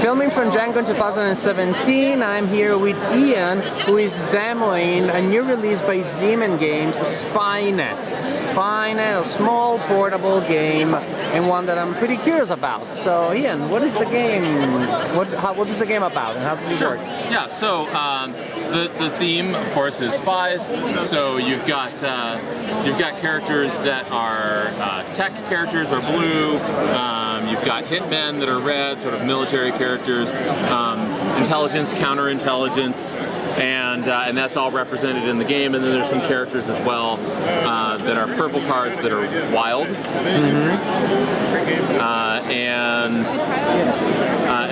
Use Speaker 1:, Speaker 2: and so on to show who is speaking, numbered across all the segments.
Speaker 1: Filming from Gen Con 2017, I'm here with Ian, who is demoing a new release by Siemens Games, Spynet. Spynet, a small portable game, and one that I'm pretty curious about. So Ian, what is the game? What is the game about, and how does it work?
Speaker 2: Yeah, so the theme, of course, is spies. So you've got characters that are tech characters are blue. You've got hitmen that are red, sort of military characters, intelligence, counterintelligence, and that's all represented in the game. And then there's some characters as well that are purple cards that are wild. And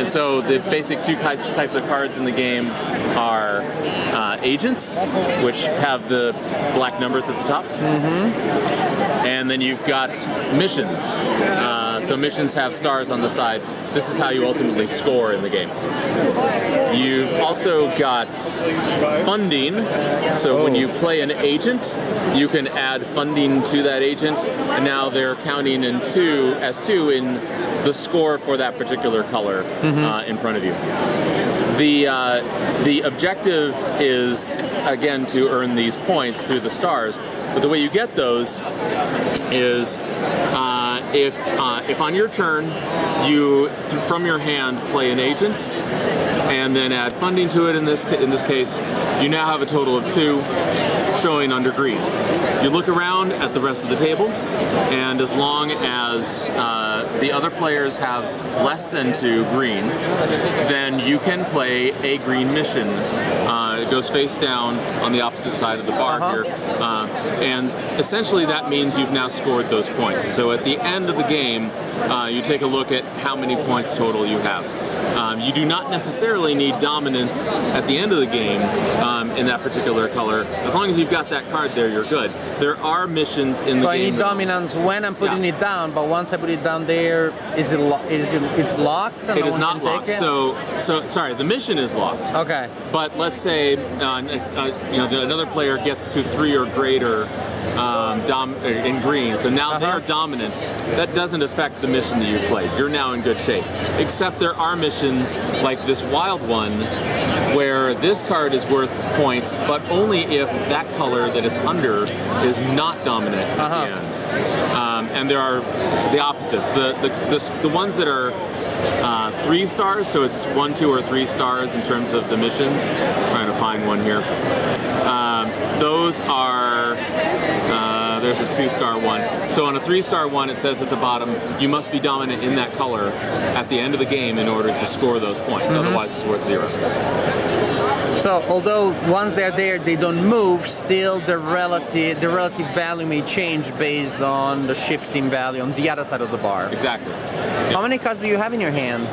Speaker 2: so the basic two types of cards in the game are agents, which have the black numbers at the top, and then you've got missions. So missions have stars on the side. This is how you ultimately score in the game. You've also got funding. So when you play an agent, you can add funding to that agent, and now they're counting as two in the score for that particular color in front of you. The objective is, again, to earn these points through the stars, but the way you get those is if on your turn you from your hand play an agent and then add funding to it, in this case you now have a total of 2 showing under green. You look around at the rest of the table, and as long as the other players have less than 2 green, then you can play a green mission. It goes face down on the opposite side of the bar here, and essentially that means you've now scored those points. So at the end of the game, you take a look at how many points total you have. You do not necessarily need dominance at the end of the game in that particular color. As long as you've got that card there, you're good. There are missions in the game.
Speaker 1: So I need dominance when I'm putting it down, but once I put it down there, it's locked?
Speaker 2: It is not locked. So sorry, the mission is locked.
Speaker 1: Okay.
Speaker 2: But let's say another player gets to 3 or greater in green, so now they're dominant. That doesn't affect the mission that you've played. You're now in good shape. Except there are missions like this wild one where this card is worth points, but only if that color that it's under is not dominant at the end. And there are the opposites. The ones that are 3 stars, so it's 1, 2, or 3 stars in terms of the missions. I'm trying to find one here. Those are there's a 2-star one. So on a 3-star one, it says at the bottom, you must be dominant in that color at the end of the game in order to score those points. Otherwise, it's worth 0.
Speaker 1: So although once they're there, they don't move, still the relative value may change based on the shifting value on the other side of the bar.
Speaker 2: Exactly.
Speaker 1: How many cards do you have in your hand?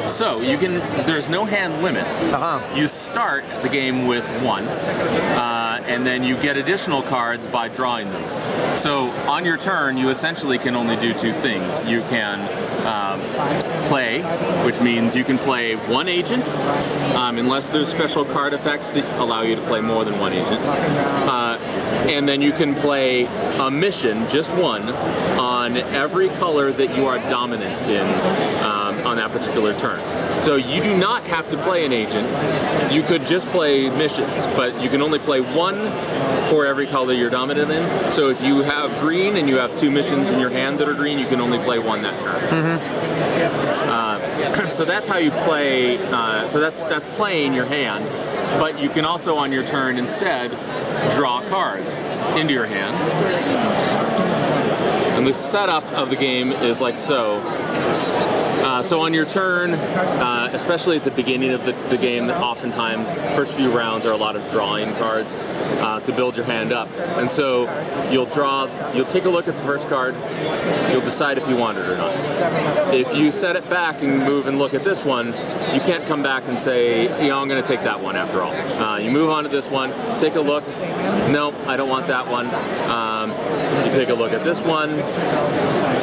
Speaker 2: So there's no hand limit. You start the game with 1, and then you get additional cards by drawing them. So on your turn, you essentially can only do 2 things. You can play, which means you can play 1 agent, unless there's special card effects that allow you to play more than 1 agent. And then you can play a mission, just 1, on every color that you are dominant in on that particular turn. So you do not have to play an agent. You could just play missions, but you can only play 1 for every color you're dominant in. So if you have green and you have 2 missions in your hand that are green, you can only play 1 that turn. So that's how you play. So that's playing your hand. But you can also, on your turn, instead draw cards into your hand. And the setup of the game is like so. So on your turn, especially at the beginning of the game, oftentimes first few rounds are a lot of drawing cards to build your hand up. And so you'll take a look at the first card, you'll decide if you want it or not. If you set it back and move and look at this one, you can't come back and say, I'm going to take that one after all. You move on to this one, take a look, no, I don't want that one. You take a look at this one,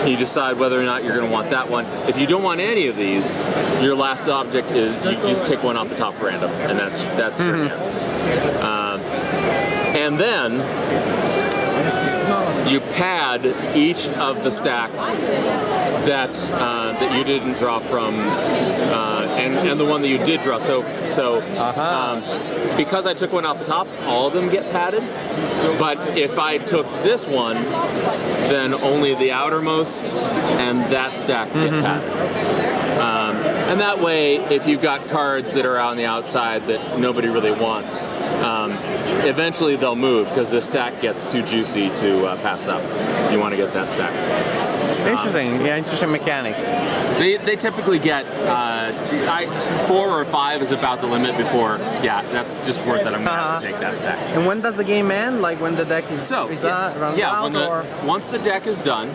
Speaker 2: you decide whether or not you're going to want that one. If you don't want any of these, your last object is you just take one off the top random, and that's your hand. And then you pad each of the stacks that you didn't draw from and the one that you did draw. So because I took one off the top, all of them get padded. But if I took this one, then only the outermost and that stack get padded. And that way, if you've got cards that are on the outside that nobody really wants, eventually they'll move because the stack gets too juicy to pass up. You want to get that stack.
Speaker 1: Interesting. Yeah, interesting mechanic.
Speaker 2: They typically get 4 or 5 is about the limit before. Yeah, that's just worth it. I'm gonna have to take that stack.
Speaker 1: And when does the game end? Like when the deck is runs out? Or?
Speaker 2: Once the deck is done.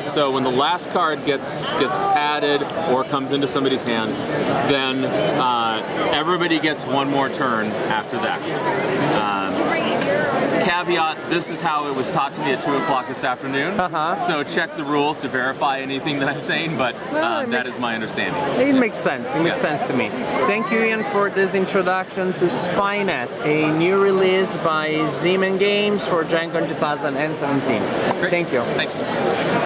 Speaker 2: So when the last card gets padded or comes into somebody's hand, then everybody gets one more turn after that. Caveat, this is how it was taught to me at 2 o'clock this afternoon. So check the rules to verify anything that I'm saying, but that is my understanding.
Speaker 1: It makes sense. It makes sense to me. Thank you, Ian, for this introduction to Spynet, a new release by Zeman Games for Gen Con 2017.
Speaker 2: Great.
Speaker 1: Thank you.
Speaker 2: Thanks.